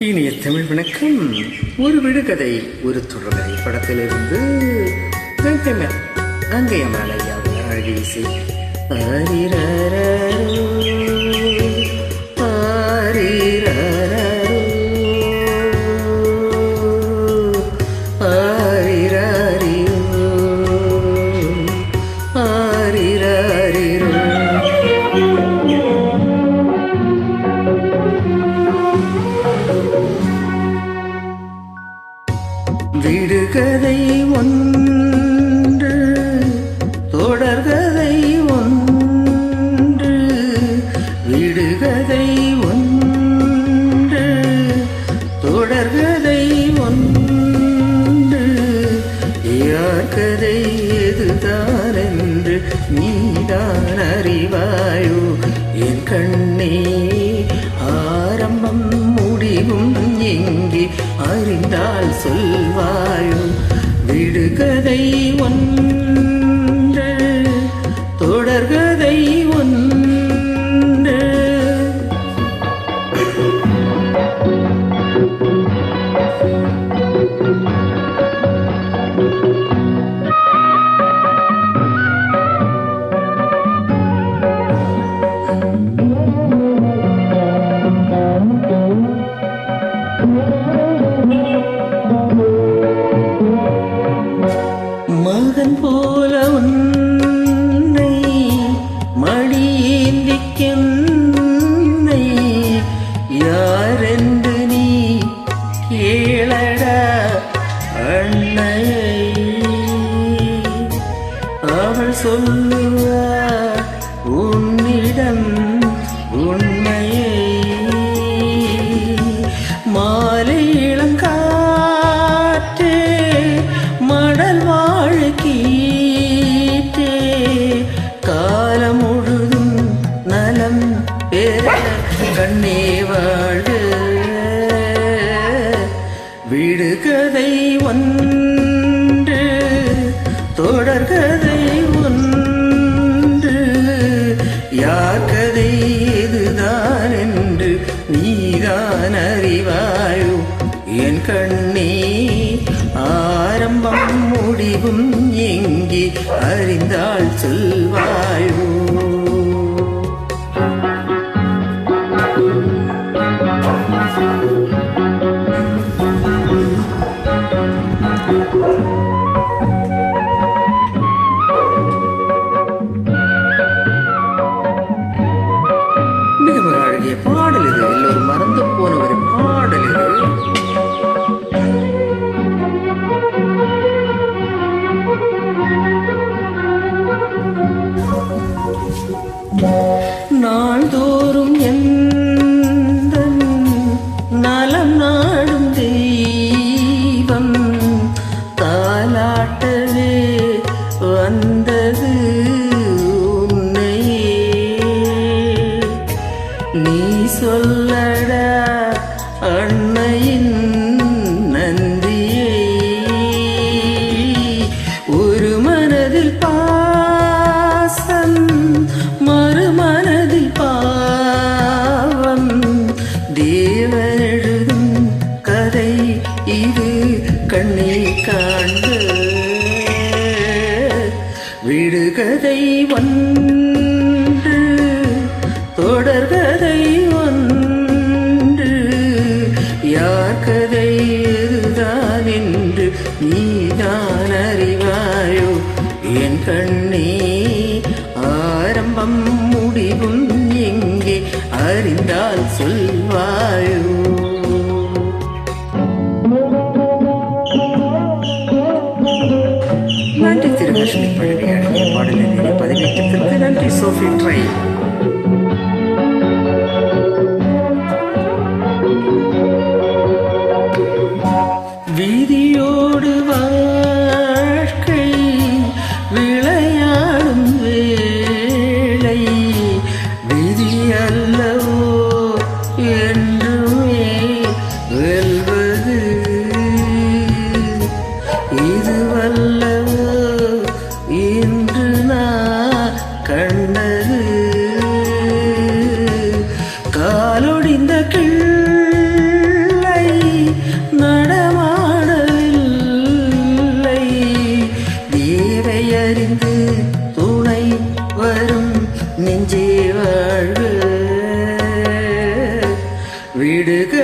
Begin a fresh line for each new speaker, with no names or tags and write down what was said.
இனிய தமிழ் வணக்கம். ஒரு விடுகதை ஒரு தொடர்கதை படத்திலிருந்து கங்கை அமரன் ஐயாவின் அழகிய இசை. விடுகதை ஒன்று, தொடர்கதை ஒன்று. விடுகதை ஒன்று, தொடர்கதை ஒன்று. யார் கதை எதுதான் என்று நீதான் அறிவாயோ என் கண்ணே. ஆரம்பம் முடிவும் எங்கே அறிந்தால் சொல்வாயோ. விடுகதை ஒன்று, தொடர்கதை ஒன்று. மகன் போல உன்னை மடியேந்திக்கென்னை யாரென்று நீ கேளடா அன்னையை. அவள் சொல்லுவார் உன்னிடம் உண்மையை. மாலை இளங்காற்றே மடல் வாழ்க்கீட்டே காலம் முழுதும் நலம் பெற கண்ணே வாழ்க. விடுகதை ஒன்று, தொடர்கதை ஒன்று. யார் கதை எதுதான் என்று நீதான் அறிவாயோ என் கண்ணே. ஆரம்பம் முடிவும் எங்கே அறிந்தால் சொல்வாயோ. மிக அழகிய பாடல் இது. எல்லோரும் மறந்து போன ஒரு பாடல் இது. நாள்தோறும் எந்த நலம் நாடும் தெய்வம் தாலாட்டவே வந்தது உன்னையே. நீ சொல்லடா அன்னையின் நன்றியை. ஒரு மனதில் பாசம், மறுமனதில் பாவம். தேவன் எழுதும் கதை இது கண்ணே காண்க. விடுகதை ஒன்று, தொடர்கதை ஒன்று. யார் கதை இதுதான் என்று நீதான் அறிவாயோ என் கண்ணே. ஆரம்பம் முடிவும் எங்கே அறிந்தால் சொல்வாயோ. நன்றி திருஹர்ஷினி பழனி. அழகிய பாடலின் பதிவேற்றத்திற்கு நன்றி சோஃபி ட்ரை. வீதியோடு வாழ்க்கை விளையாடும் வேளை விதி அல்லவோ என் வீடு